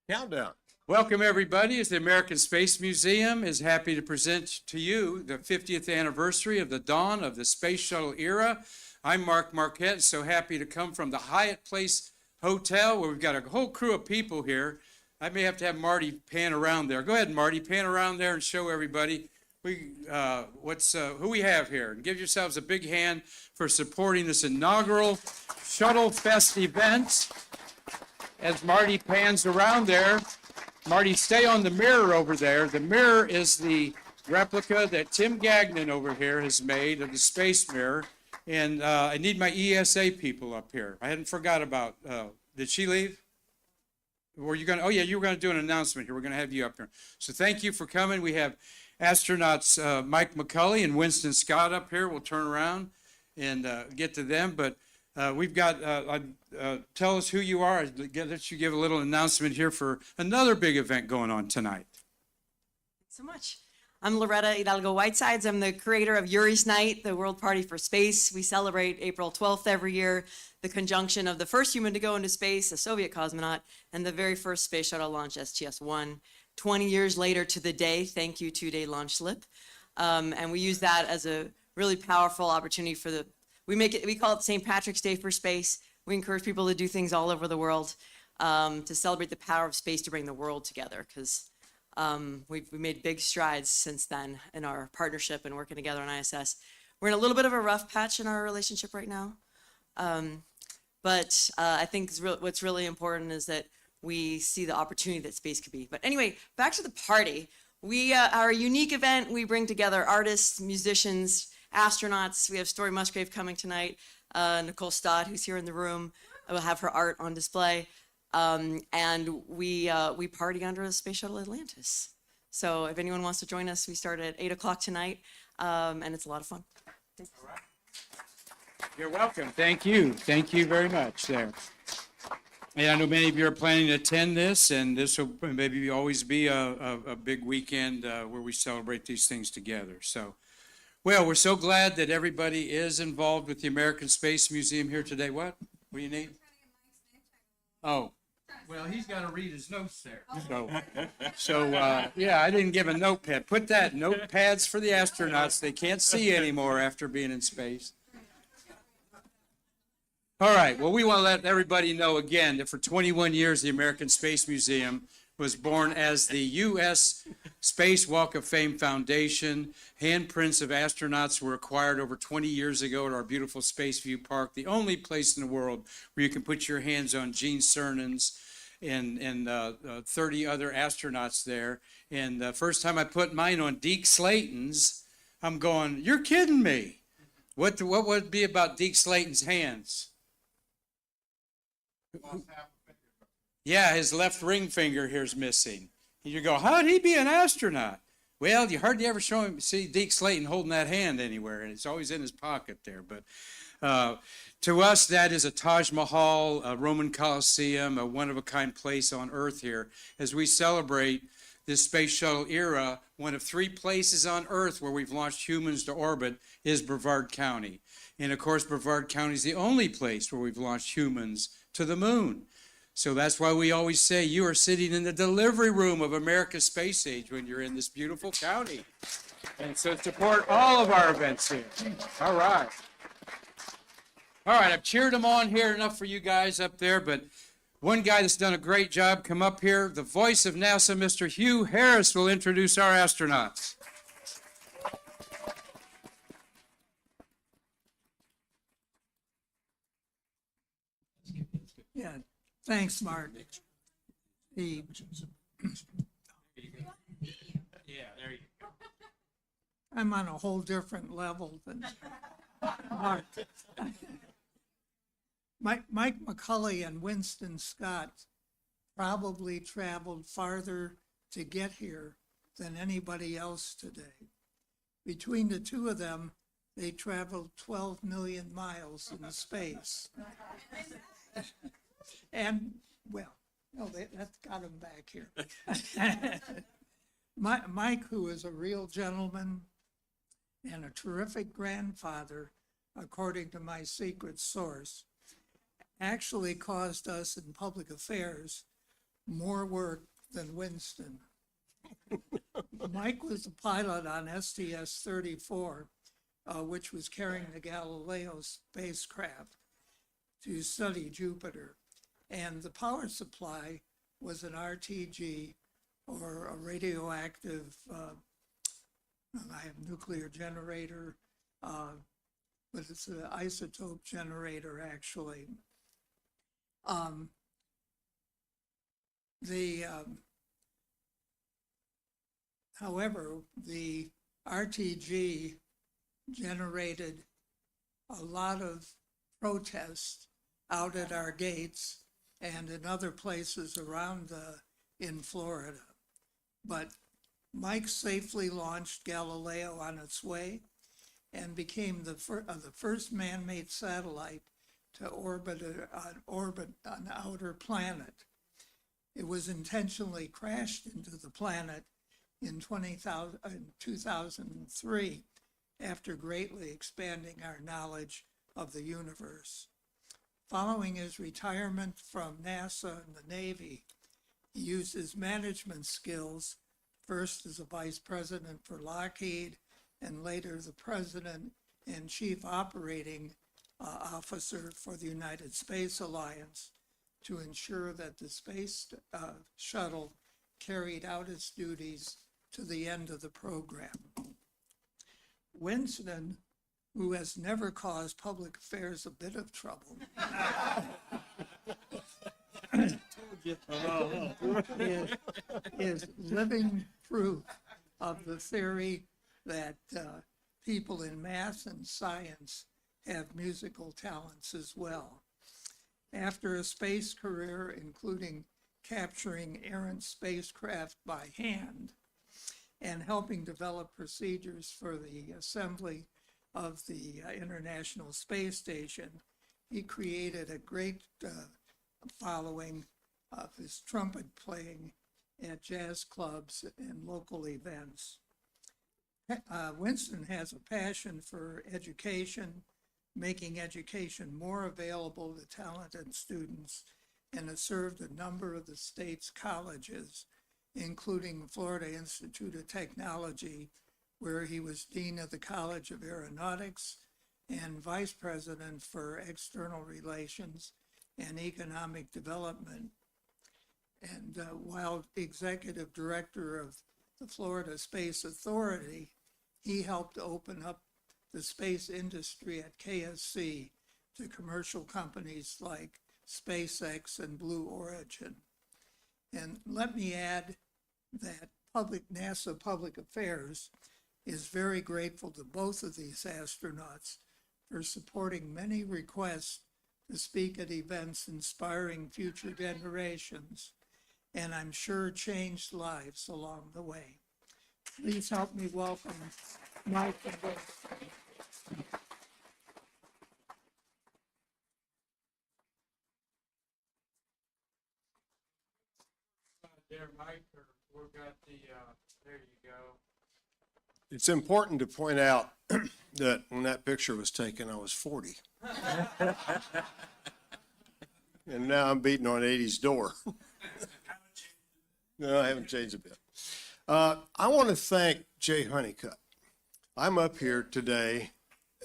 Countdown. Welcome, everybody, as the American Space Museum is happy to present to you the 50th anniversary of the dawn of the space shuttle era. I'm Mark Marquette, so happy to come from the Hyatt Place Hotel, where we've got a whole crew of people here. I may have to have Marty pan around there. Go ahead, Marty, pan around there and show everybody who we have here. And give yourselves a big hand for supporting this inaugural ShuttleFest event. As Marty pans around there, Marty, stay on the mirror over there. The mirror is the replica that Tim Gagnon over here has made of the space mirror. And I need my ESA people up here. I hadn't forgot about, did she leave? Were you going to, oh yeah, you were going to do an announcement here. We're going to have you up here. So thank you for coming. We have astronauts Mike McCulley and Winston Scott up here. We'll turn around and get to them. But we've got, tell us who you are. I'll let you give a little announcement here for another big event going on tonight. Thanks so much. I'm Loretta Hidalgo Whitesides. I'm the creator of Yuri's Night, the World Party for Space. We celebrate April 12th every year, the conjunction of the first human to go into space, a Soviet cosmonaut, and the very first space shuttle launch, STS-1. 20 years later to the day, thank you, two-day launch slip. And we use that as a really powerful opportunity for we call it St. Patrick's Day for space. We encourage people to do things all over the world to celebrate the power of space to bring the world together, because we've made big strides since then in our partnership and working together on ISS. We're in a little bit of a rough patch in our relationship right now. But I think what's really important is that we see the opportunity that space could be. But anyway, back to the party. Our unique event, we bring together artists, musicians, astronauts. We have Story Musgrave coming tonight. Nicole Stott, who's here in the room, will have her art on display. And we party under the Space Shuttle Atlantis. So if anyone wants to join us, we start at 8 o'clock tonight, and it's a lot of fun. Thanks. All right. You're welcome. Thank you. Thank you very much there. And I know many of you are planning to attend this, and this will maybe always be a big weekend where we celebrate these things together. So, well, we're so glad that everybody is involved with the American Space Museum here today. What? What do you need? Oh. Well, he's got to read his notes there. So yeah, I didn't give a notepad. Put that, notepads for the astronauts. They can't see anymore after being in space. All right, well, we want to let everybody know again that for 21 years, the American Space Museum was born as the U.S. Space Walk of Fame Foundation. Handprints of astronauts were acquired over 20 years ago at our beautiful Spaceview Park, the only place in the world where you can put your hands on Gene Cernan's and 30 other astronauts there. And the first time I put mine on Deke Slayton's, I'm going, you're kidding me. What would it be about Deke Slayton's hands? Yeah, his left ring finger here is missing. You go, how'd he be an astronaut? Well, you hardly ever see Deke Slayton holding that hand anywhere, and it's always in his pocket there. But to us, that is a Taj Mahal, a Roman Colosseum, a one-of-a-kind place on Earth here. As we celebrate this space shuttle era, one of 3 places on Earth where we've launched humans to orbit is Brevard County. And of course, Brevard County is the only place where we've launched humans to the moon. So that's why we always say you are sitting in the delivery room of America's space age when you're in this beautiful county. And so support all of our events here. All right. All right, I've cheered them on here enough for you guys up there, but one guy that's done a great job, come up here. The voice of NASA, Mr. Hugh Harris, will introduce our astronauts. Yeah, thanks, Mark. Yeah, there you go. I'm on a whole different level than Mark. Mike McCulley and Winston Scott probably traveled farther to get here than anybody else today. Between the two of them, they traveled 12 million miles in space. And, well, no, that's got him back here. Mike, who is a real gentleman and a terrific grandfather, according to my secret source, actually caused us in public affairs more work than Winston. Mike was a pilot on STS-34, which was carrying the Galileo spacecraft to study Jupiter. And the power supply was an RTG, or a radioactive, I have nuclear generator, but it's an isotope generator, actually. However, the RTG generated a lot of protest out at our gates and in other places around in Florida. But Mike safely launched Galileo on its way and became the first man-made satellite to orbit an outer planet. It was intentionally crashed into the planet in 2003 after greatly expanding our knowledge of the universe. Following his retirement from NASA and the Navy, he used his management skills, first as a vice president for Lockheed and later the president and chief operating officer for the United Space Alliance, to ensure that the space shuttle carried out its duties to the end of the program. Winston, who has never caused public affairs a bit of trouble, is living proof of the theory that people in math and science have musical talents as well. After a space career, including capturing errant spacecraft by hand and helping develop procedures for the assembly of the International Space Station, he created a great following of his trumpet playing at jazz clubs and local events. Winston has a passion for education, making education more available to talented students, and has served a number of the state's colleges, including Florida Institute of Technology, where he was Dean of the College of Aeronautics and Vice President for External Relations and Economic Development. And while Executive Director of the Florida Space Authority, he helped open up the space industry at KSC to commercial companies like SpaceX and Blue Origin. And let me add that NASA Public Affairs is very grateful to both of these astronauts for supporting many requests to speak at events inspiring future generations, and I'm sure changed lives along the way. Please help me welcome Mike and Winston. There, Mike, or we've got the, there you go. It's important to point out that when that picture was taken, I was 40. And now I'm beating on 80's door. No, I haven't changed a bit. I want to thank Jay Honeycutt. I'm up here today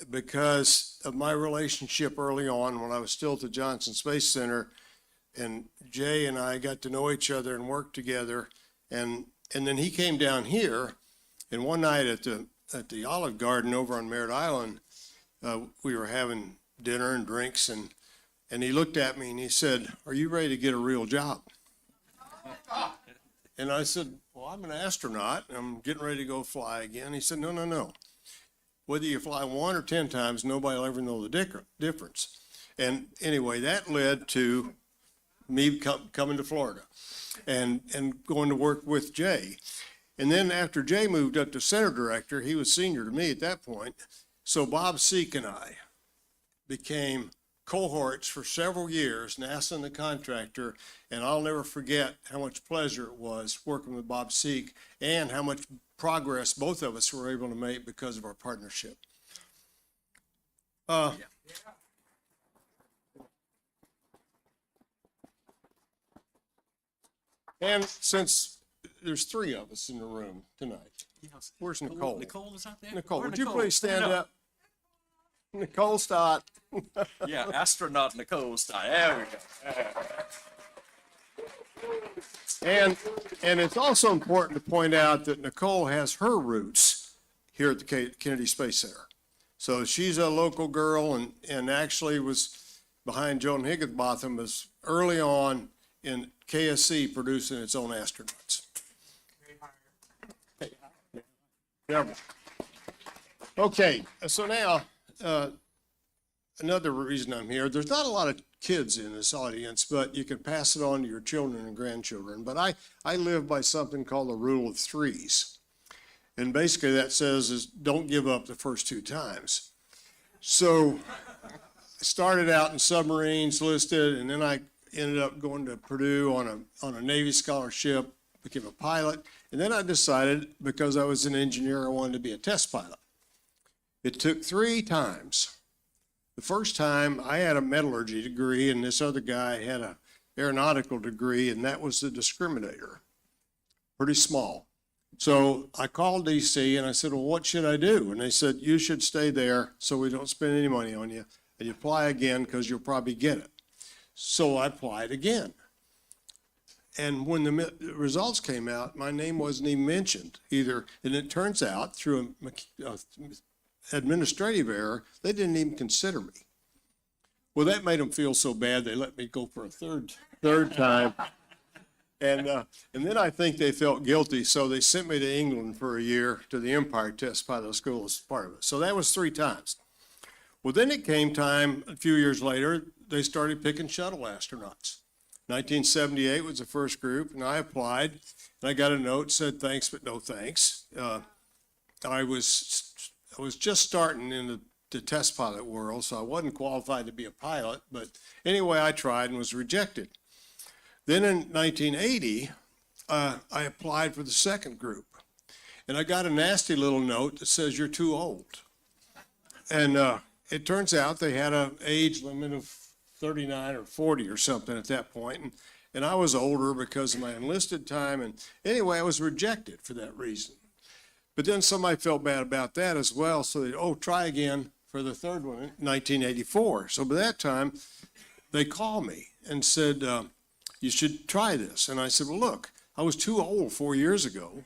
because of my relationship early on when I was still at the Johnson Space Center, and Jay and I got to know each other and work together. And then he came down here, and one night at the Olive Garden over on Merritt Island, we were having dinner and drinks, and he looked at me and he said, "Are you ready to get a real job?" And I said, "Well, I'm an astronaut. I'm getting ready to go fly again." He said, No. Whether you fly 1 or 10 times, nobody will ever know the difference. And anyway, that led to me coming to Florida and going to work with Jay. And then after Jay moved up to center director, he was senior to me at that point. So Bob Seek and I became cohorts for several years, NASA and the contractor, and I'll never forget how much pleasure it was working with Bob Seek and how much progress both of us were able to make because of our partnership. And since there's three of us in the room tonight, where's Nicole? Nicole is out there? Nicole, Where would you Nicole? please stand No. up? Nicole Stott. Yeah, astronaut Nicole style. There we go. And it's also important to point out that Nicole has her roots here at the Kennedy Space Center. So she's a local girl and actually was behind Joan Higginbotham was early on in KSC producing its own astronauts. Yeah. Okay, so now, another reason I'm here, there's not a lot of kids in this audience, but you can pass it on to your children and grandchildren. But I live by something called the rule of threes. And basically that says is don't give up the first two times. So I started out in submarines listed, and then I ended up going to Purdue on a Navy scholarship, became a pilot. And then I decided, because I was an engineer, I wanted to be a test pilot. It took 3 times. The first time I had a metallurgy degree and this other guy had an aeronautical degree, and that was the discriminator. Pretty small. So I called DC and I said, well, what should I do? And they said, you should stay there so we don't spend any money on you. And you apply again because you'll probably get it. So I applied again. And when the results came out, my name wasn't even mentioned either. And it turns out through a administrative error, they didn't even consider me. Well, that made them feel so bad, they let me go for a third time. And then I think they felt guilty, so they sent me to England for a year to the Empire Test Pilot School as part of it. So that was 3 times. Well, then it came time, a few years later, they started picking shuttle astronauts. 1978 was the first group, and I applied, and I got a note that said thanks, but no thanks. I was just starting in the test pilot world, so I wasn't qualified to be a pilot, but anyway, I tried and was rejected. Then in 1980, I applied for the second group, and I got a nasty little note that says you're too old. And it turns out they had an age limit of 39 or 40 or something at that point, and I was older because of my enlisted time, and anyway, I was rejected for that reason. But then somebody felt bad about that as well, so they, try again for the third one in 1984. So by that time, they called me and said, you should try this. And I said, well, look, I was too old 4 years ago.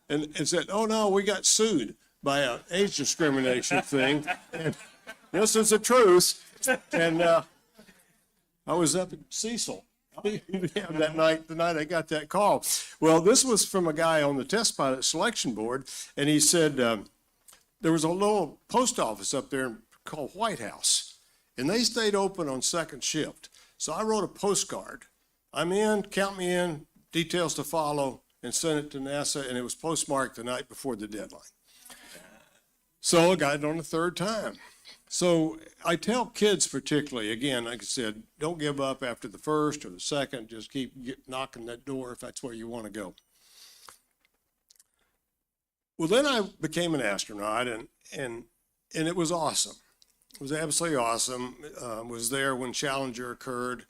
And said, oh, no, we got sued by an age discrimination thing. And this is the truth. And I was up at Cecil that night, the night I got that call. Well, this was from a guy on the test pilot selection board. And he said, there was a little post office up there called White House. And they stayed open on second shift. So I wrote a postcard. I'm in, count me in, details to follow, and sent it to NASA, and it was postmarked the night before the deadline. So I got it on the third time. So I tell kids particularly, again, like I said, don't give up after the first or the second, just keep knocking that door if that's where you want to go. Well, then I became an astronaut, and it was awesome. It was absolutely awesome. Was there when Challenger occurred.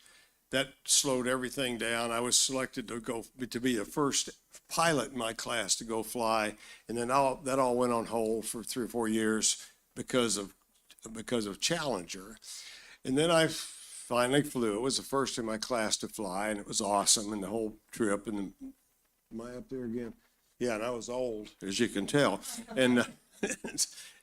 That slowed everything down. I was selected to be the first pilot in my class to go fly, and then that all went on hold for 3 or 4 years because of Challenger. And then I finally flew. It was the first in my class to fly, and it was awesome, and the whole trip. And am I up there again? Yeah, and I was old, as you can tell. And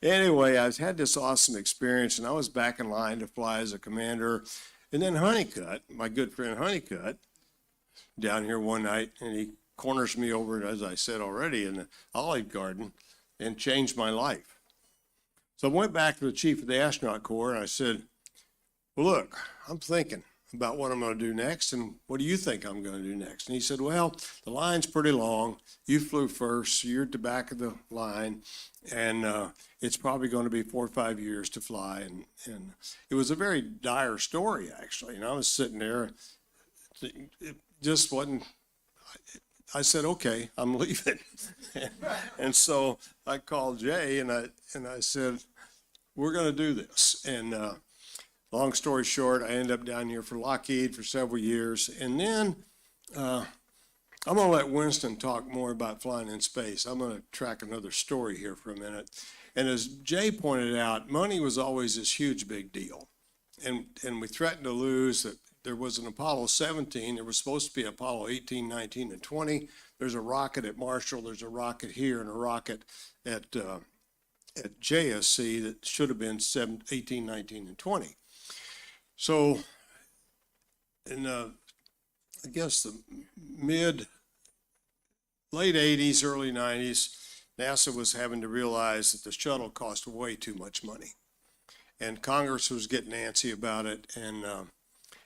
anyway, I had this awesome experience, and I was back in line to fly as a commander. And then Honeycutt, my good friend Honeycutt, down here one night, and he corners me over, as I said already, in the Olive Garden and changed my life. So I went back to the chief of the astronaut corps, and I said, well, look, I'm thinking about what I'm going to do next, and what do you think I'm going to do next? And he said, well, the line's pretty long. You flew first, so you're at the back of the line, and it's probably going to be 4 or 5 years to fly. And it was a very dire story, actually. And I was sitting there, it just wasn't, I said, okay, I'm leaving. And so I called Jay, and I said, we're going to do this. And long story short, I ended up down here for Lockheed for several years. And then I'm gonna let Winston talk more about flying in space. I'm gonna track another story here for a minute. And as Jay pointed out, money was always this huge big deal. And we threatened to lose that. There was an Apollo 17. There was supposed to be Apollo 18, 19, and 20. There's a rocket at Marshall. There's a rocket here and a rocket at JSC that should have been 18, 19, and 20. So in I guess the late 80s, early 90s, NASA was having to realize that the shuttle cost way too much money. And Congress was getting antsy about it.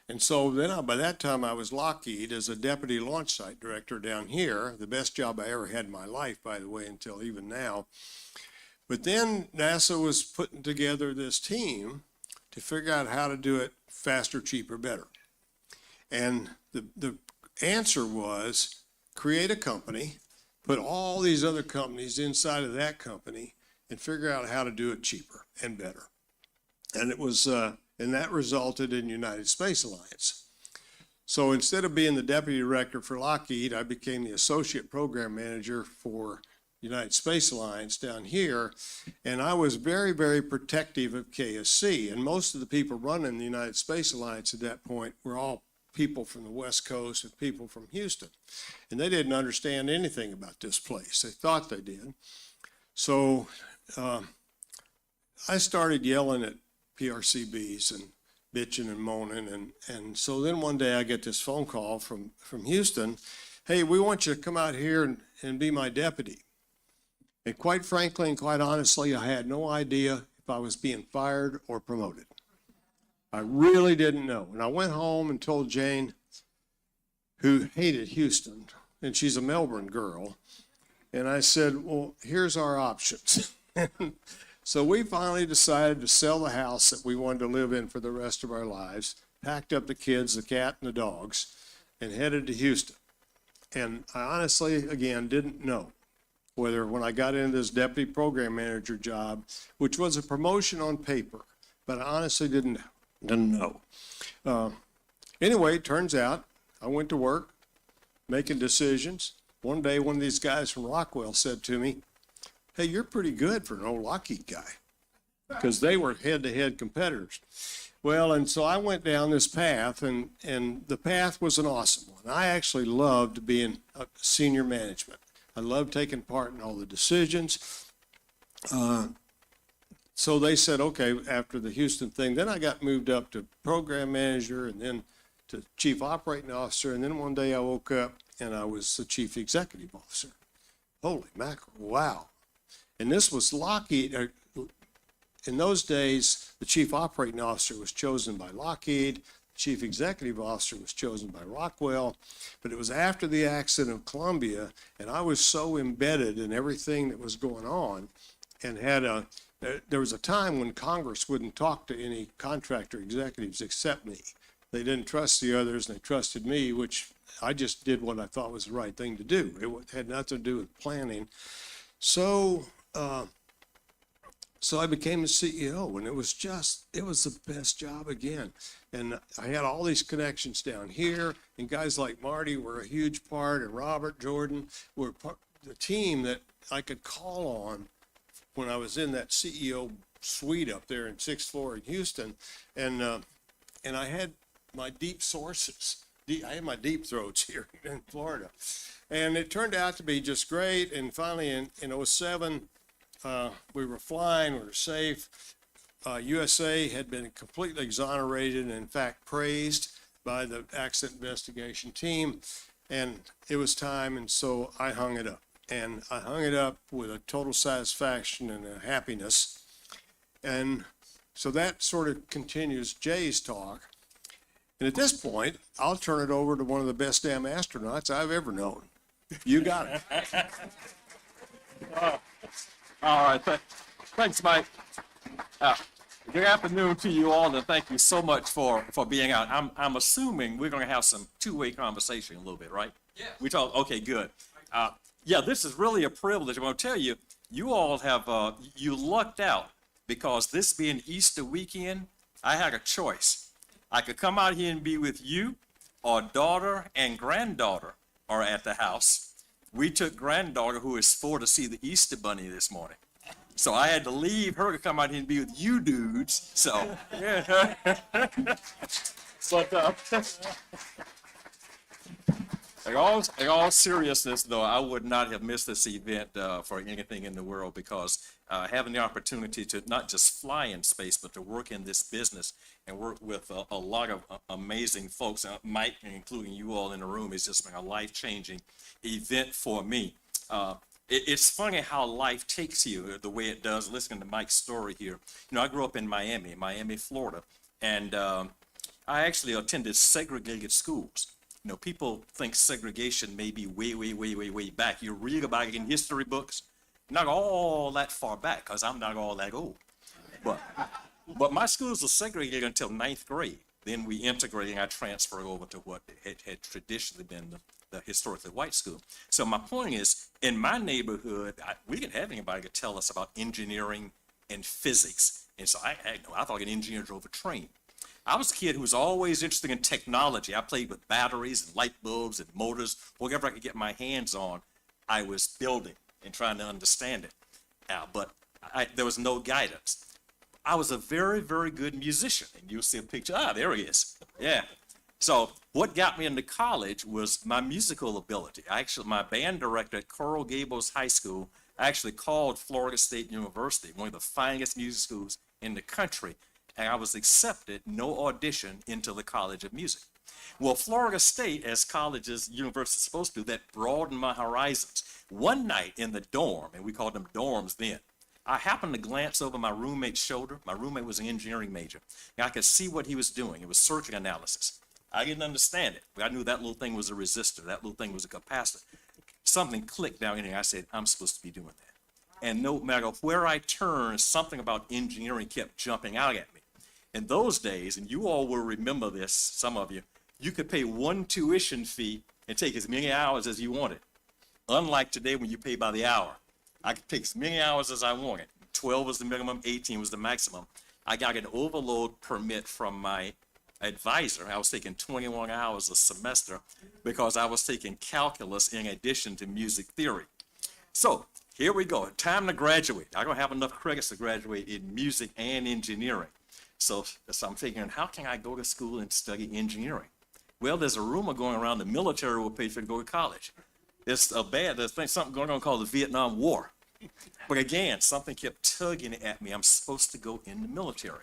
And so then by that time I was Lockheed as a deputy launch site director down here, the best job I ever had in my life, by the way, until even now. But then NASA was putting together this team to figure out how to do it faster, cheaper, better. And the answer was create a company, put all these other companies inside of that company, and figure out how to do it cheaper and better. And it was, and that resulted in United Space Alliance. So instead of being the deputy director for Lockheed, I became the associate program manager for United Space Alliance down here. And I was very, very protective of KSC. And most of the people running the United Space Alliance at that point were all people from the West Coast and people from Houston. And they didn't understand anything about this place. They thought they did. So I started yelling at PRCBs and bitching and moaning. And so then one day I get this phone call from Houston. Hey, we want you to come out here and be my deputy. And quite frankly and quite honestly, I had no idea if I was being fired or promoted. I really didn't know. And I went home and told Jane, who hated Houston, and she's a Melbourne girl. And I said, well, here's our options. So we finally decided to sell the house that we wanted to live in for the rest of our lives, packed up the kids, the cat and the dogs, and headed to Houston. And I honestly, again, didn't know whether when I got into this deputy program manager job, which was a promotion on paper, but I honestly didn't know. Anyway, it turns out I went to work making decisions. One day, one of these guys from Rockwell said to me, hey, you're pretty good for an old Lockheed guy, because they were head-to-head competitors. Well, and so I went down this path, and the path was an awesome one. I actually loved being a senior management. I loved taking part in all the decisions. So they said, okay, after the Houston thing, then I got moved up to program manager and then to chief operating officer. And then one day I woke up and I was the chief executive officer. Holy mackerel, wow. And this was Lockheed. In those days, the chief operating officer was chosen by Lockheed. The chief executive officer was chosen by Rockwell. But it was after the accident of Columbia, and I was so embedded in everything that was going on and there was a time when Congress wouldn't talk to any contractor executives except me. They didn't trust the others, and they trusted me, which I just did what I thought was the right thing to do. It had nothing to do with planning. So I became the CEO, and it was the best job again. And I had all these connections down here, and guys like Marty were a huge part, and Robert, Jordan were part of the team that I could call on when I was in that CEO suite up there in 6th floor in Houston. And I had my deep sources. I had my deep throats here in Florida. And it turned out to be just great. And finally in 07, we were flying, we were safe. USA had been completely exonerated and in fact praised by the accident investigation team. And it was time, and so I hung it up. And I hung it up with a total satisfaction and a happiness. And so that sort of continues Jay's talk. And at this point, I'll turn it over to one of the best damn astronauts I've ever known. You got it. All right, thanks, Mike. Good afternoon to you all, and thank you so much for being out. I'm assuming we're going to have some two-way conversation a little bit, right? Yeah. We talk. Okay, good. Yeah, this is really a privilege. I'm going to tell you, you all have you lucked out, because this being Easter weekend, I had a choice. I could come out here and be with you, or daughter and granddaughter, are at the house. We took granddaughter, who is 4, to see the Easter Bunny this morning. So I had to leave her to come out here and be with you dudes. So, yeah. But, in all seriousness, though, I would not have missed this event for anything in the world, because having the opportunity to not just fly in space, but to work in this business and work with a lot of amazing folks, Mike, including you all in the room, has just been a life-changing event for me. It's funny how life takes you the way it does. Listening to Mike's story here, I grew up in Miami, Florida, and I actually attended segregated schools. People think segregation may be way back. You read about it in history books, not all that far back, because I'm not all that old. But my schools were segregated until 9th grade. Then we integrated, and I transferred over to what had traditionally been the historically white school. So my point is, in my neighborhood, we didn't have anybody to tell us about engineering and physics. And so I thought an engineer drove a train. I was a kid who was always interested in technology. I played with batteries and light bulbs and motors. Whatever I could get my hands on, I was building and trying to understand it. But there was no guidance. I was a very, very good musician. And you'll see a picture. There he is. Yeah. So what got me into college was my musical ability. My band director at Coral Gables High School actually called Florida State University, one of the finest music schools in the country, and I was accepted, no audition, into the College of Music. Well, Florida State, as colleges, universities are supposed to do, that broadened my horizons. One night in the dorm, and we called them dorms then, I happened to glance over my roommate's shoulder. My roommate was an engineering major, and I could see what he was doing. It was circuit analysis. I didn't understand it, but I knew that little thing was a resistor. That little thing was a capacitor. Something clicked down in there. I said, I'm supposed to be doing that. And no matter where I turned, something about engineering kept jumping out at me. In those days, and you all will remember this, some of you, you could pay one tuition fee and take as many hours as you wanted. Unlike today when you pay by the hour. I could take as many hours as I wanted. 12 was the minimum, 18 was the maximum. I got an overload permit from my advisor. I was taking 21 hours a semester because I was taking calculus in addition to music theory. So here we go, time to graduate. I don't have enough credits to graduate in music and engineering. So I'm figuring, how can I go to school and study engineering? Well, there's a rumor going around the military will pay for you to go to college. There's something going on called the Vietnam War. But again, something kept tugging at me. I'm supposed to go in the military.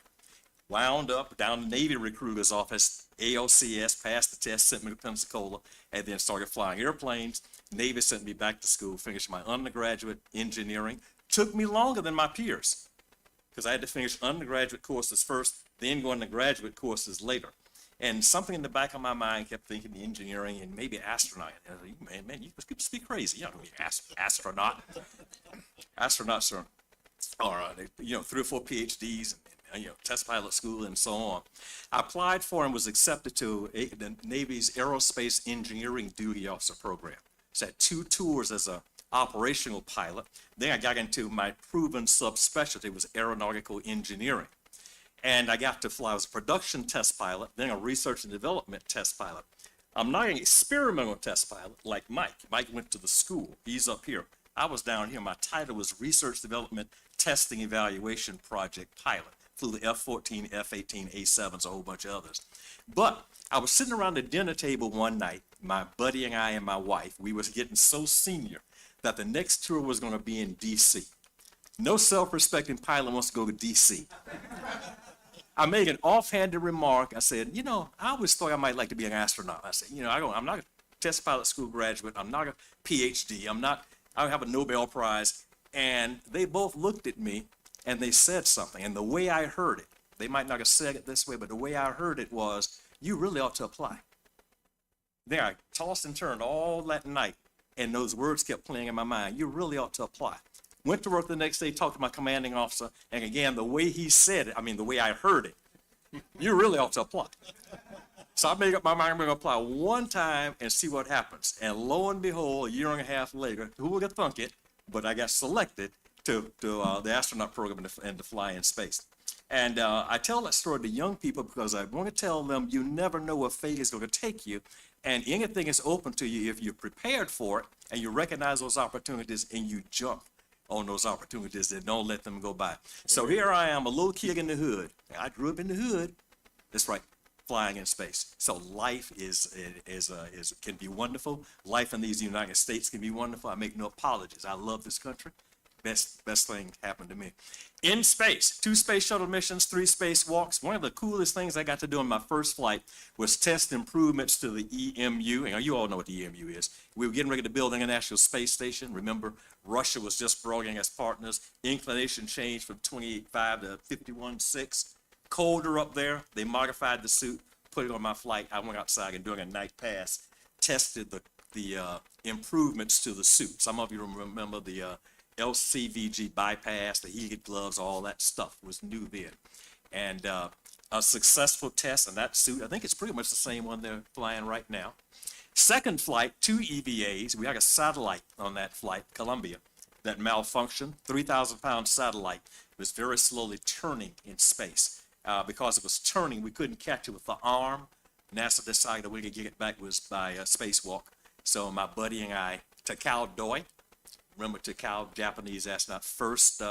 Wound up down the Navy recruiter's office, ALCS, passed the test, sent me to Pensacola, and then started flying airplanes. Navy sent me back to school, finished my undergraduate engineering. Took me longer than my peers, because I had to finish undergraduate courses first, then go into graduate courses later. And something in the back of my mind kept thinking the engineering and maybe astronaut. And I was like, man, you must be crazy. You're not going to be astronaut. Astronauts are 3 or 4 PhDs, and test pilot school and so on. I applied for and was accepted to the Navy's Aerospace Engineering Duty Officer program. So I had 2 tours as a operational pilot. Then I got into my proven subspecialty was aeronautical engineering. And I got to fly as a production test pilot, then a research and development test pilot. I'm not an experimental test pilot like Mike. Mike went to the school. He's up here. I was down here. My title was Research Development Testing Evaluation Project Pilot. Flew the F-14, F-18, A-7s, a whole bunch of others. But I was sitting around the dinner table one night, my buddy and I and my wife. We was getting so senior that the next tour was going to be in D.C. No self-respecting pilot wants to go to D.C. I made an offhanded remark. I said, I always thought I might like to be an astronaut. I said, I'm not a test pilot school graduate. I'm not a PhD. I don't have a Nobel Prize. And they both looked at me and they said something. And the way I heard it, they might not have said it this way, but the way I heard it was, you really ought to apply. Then I tossed and turned all that night, and those words kept playing in my mind. You really ought to apply. Went to work the next day, talked to my commanding officer, and again, the way he said it, the way I heard it, you really ought to apply. So I made up my mind, I'm going to apply one time and see what happens. And lo and behold, a year and a half later, who would have thunk it, but I got selected to the astronaut program and to fly in space. And I tell that story to young people because I want to tell them you never know where fate is going to take you. And anything is open to you if you're prepared for it and you recognize those opportunities and you jump on those opportunities and don't let them go by. So here I am, a little kid in the hood. I grew up in the hood. That's right, flying in space. So life can be wonderful. Life in these United States can be wonderful. I make no apologies. I love this country. Best thing happened to me. In space, 2 space shuttle missions, 3 spacewalks. One of the coolest things I got to do on my first flight was test improvements to the EMU. And you all know what the EMU is. We were getting ready to build an International Space Station. Remember, Russia was just bringing us partners. Inclination changed from 28.5 to 51.6. Colder up there. They modified the suit, put it on my flight. I went outside and doing a night pass, tested the improvements to the suit. Some of you remember the LCVG bypass, the heated gloves, all that stuff was new then. And a successful test in that suit. I think it's pretty much the same one they're flying right now. Second flight, 2 EVAs. We had a satellite on that flight, Columbia, that malfunctioned. 3,000-pound satellite. It was very slowly turning in space. Because it was turning, we couldn't catch it with the arm. NASA decided the way to get it back was by a spacewalk. So my buddy and I, Takao Doi, remember Takao, Japanese astronaut, first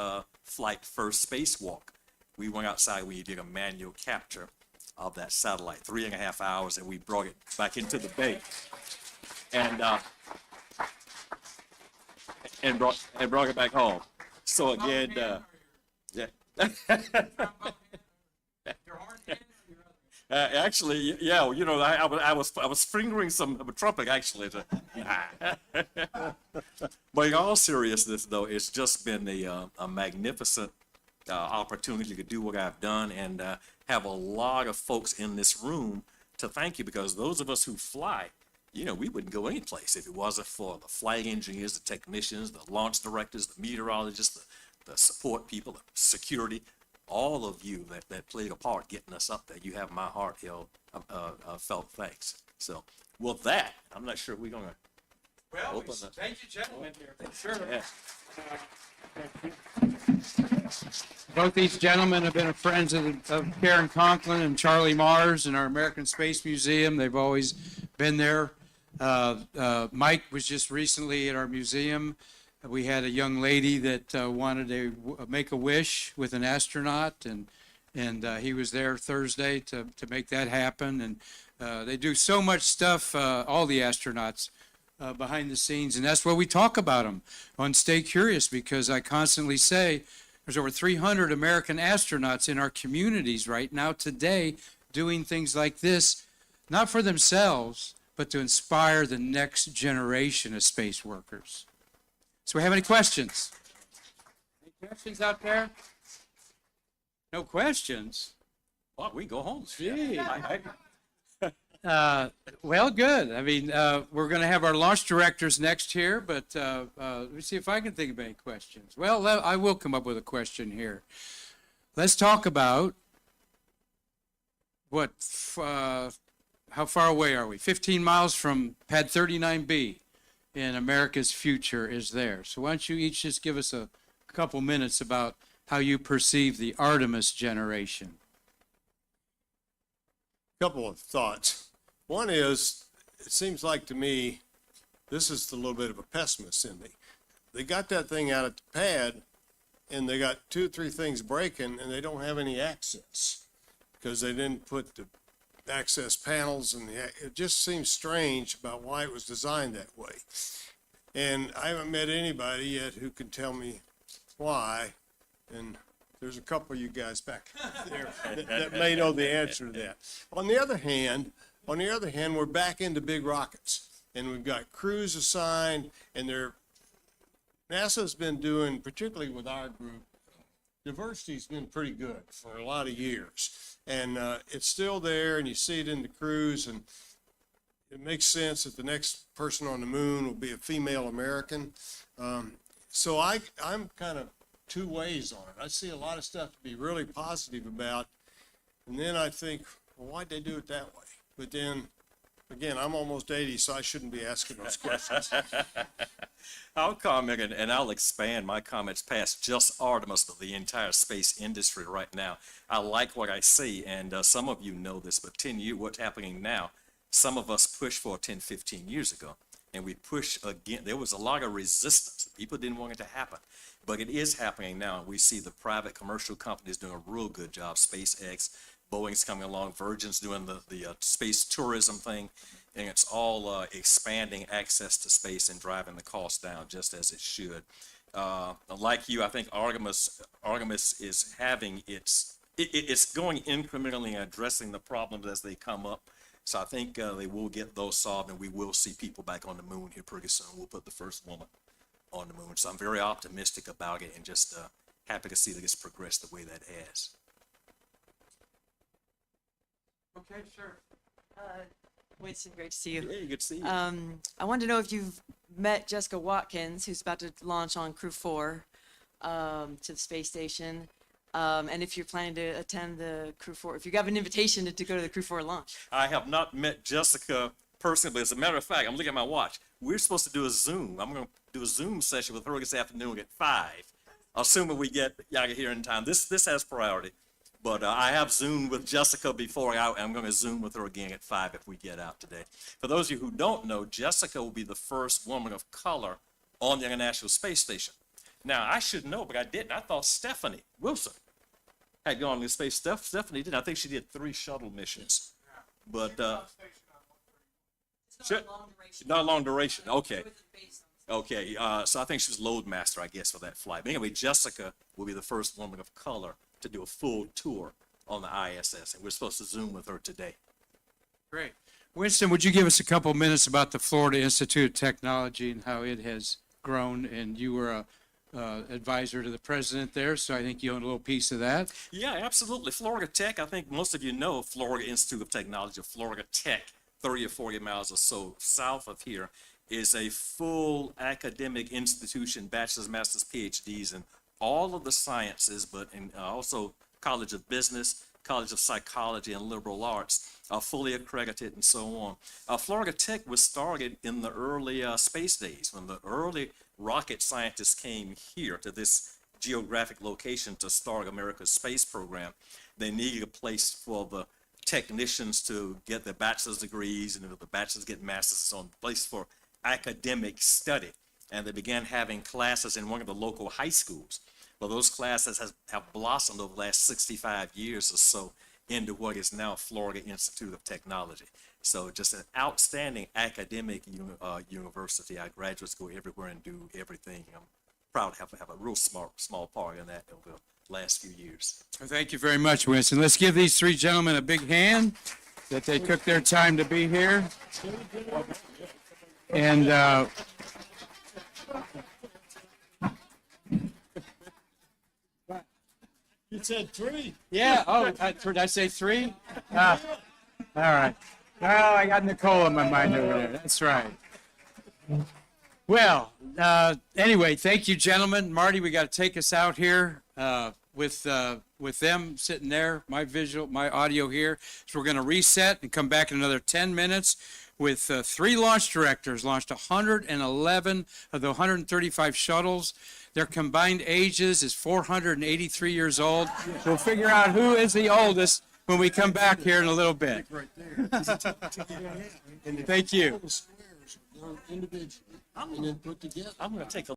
flight, first spacewalk. We went outside, we did a manual capture of that satellite, 3.5 hours, and we brought it back into the bay. And brought it back home. So again, yeah. Actually, yeah, you know, I was fingering a trumpet actually. But in all seriousness, though, it's just been a magnificent opportunity to do what I've done and have a lot of folks in this room to thank you, because those of us who fly, you know, we wouldn't go any place if it wasn't for the flight engineers, the technicians, the launch directors, the meteorologists, the support people, the security. All of you that played a part getting us up there. You have my heart, felt thanks. So with that, I'm not sure we're gonna open the. Thank you, gentlemen. Sure. Yeah. Both these gentlemen have been friends of Karen Conklin and Charlie Mars in our American Space Museum. They've always been there. Mike was just recently at our museum. We had a young lady that wanted to make a wish with an astronaut, and he was there Thursday to make that happen. And they do so much stuff, all the astronauts, behind the scenes, and that's why we talk about them on Stay Curious, because I constantly say there's over 300 American astronauts in our communities right now today doing things like this, not for themselves, but to inspire the next generation of space workers. So we have any questions? Any questions out there? No questions? Well, we go home. Gee. Well, good. I mean, we're going to have our launch directors next here, but let me see if I can think of any questions. Well, I will come up with a question here. Let's talk about how far away are we? 15 miles from pad 39B. And America's future is there. So why don't you each just give us a couple minutes about how you perceive the Artemis generation? Couple of thoughts. One is, it seems like to me, this is a little bit of a pessimist in me. They got that thing out at the pad, and they got 2 or 3 things breaking, and they don't have any access because they didn't put the access panels, and it just seems strange about why it was designed that way. And I haven't met anybody yet who can tell me why, and there's a couple of you guys back there that may know the answer to that. On the other hand, we're back into big rockets, and we've got crews assigned, and NASA's been doing, particularly with our group, diversity's been pretty good for a lot of years. And it's still there, and you see it in the crews, and it makes sense that the next person on the moon will be a female American. So I'm kind of 2 ways on it. I see a lot of stuff to be really positive about, and then I think, well, why'd they do it that way? But then Again, I'm almost 80, so I shouldn't be asking those questions. I'll comment and I'll expand my comments past just Artemis, but the entire space industry right now. I like what I see, and some of you know this, but 10 years, what's happening now, some of us pushed for 10, 15 years ago, and we push again. There was a lot of resistance. People didn't want it to happen, but it is happening now. And we see the private commercial companies doing a real good job. SpaceX, Boeing's coming along, Virgin's doing the space tourism thing, and it's all expanding access to space and driving the cost down just as it should. Like you, I think Artemis is having it's going incrementally and addressing the problems as they come up. So I think they will get those solved, and we will see people back on the moon here pretty soon. We'll put the first woman on the moon. So I'm very optimistic about it, and just happy to see that it's progressed the way that it has. Okay, sure. Winston, great to see you. Yeah, good to see you. I wanted to know if you've met Jessica Watkins, who's about to launch on Crew 4 to the space station, and if you're planning to attend the Crew 4, if you got an invitation to go to the Crew 4 launch. I have not met Jessica personally, but as a matter of fact, I'm looking at my watch. We're supposed to do a Zoom. I'm going to do a Zoom session with her this afternoon at 5, assuming we get Yaga here in time. This has priority. But I have Zoomed with Jessica before, and I'm going to Zoom with her again at 5 if we get out today. For those of you who don't know, Jessica will be the first woman of color on the International Space Station. Now, I should know, but I didn't. I thought Stephanie Wilson had gone to space. Stephanie didn't. I think she did 3 shuttle missions. But not long duration. Okay. Okay. So I think she was load master, I guess, for that flight. But anyway, Jessica will be the first woman of color to do a full tour on the ISS, and we're supposed to Zoom with her today. Great. Winston, would you give us a couple minutes about the Florida Institute of Technology and how it has grown? And you were a advisor to the president there, so I think you own a little piece of that. Yeah, absolutely. Florida Tech, I think most of you know Florida Institute of Technology, Florida Tech, 30 or 40 miles or so south of here, is a full academic institution, bachelor's, master's, PhDs, and all of the sciences, but also College of Business, College of Psychology, and Liberal Arts, fully accredited and so on. Florida Tech was started in the early space days when the early rocket scientists came here to this geographic location to start America's space program. They needed a place for the technicians to get their bachelor's degrees, and the bachelor's get master's, so on, a place for academic study. And they began having classes in one of the local high schools. Well, those classes have blossomed over the last 65 years or so into what is now Florida Institute of Technology. So just an outstanding academic university. Our graduates go everywhere and do everything. I'm proud to have a real small part in that over the last few years. Well, thank you very much, Winston. Let's give these 3 gentlemen a big hand that they took their time to be here. And You said 3. yeah, did I say 3? All right. Oh, I got Nicole in my mind over there. That's right. Well, anyway, thank you, gentlemen. Marty, we got to take us out here with them sitting there, my audio here. So we're going to reset and come back in another 10 minutes with 3 launch directors, launched 111 of the 135 shuttles. Their combined ages is 483 years old. We'll figure out who is the oldest when we come back here in a little bit. Thank you. Individually, and then put together. I'm going to take a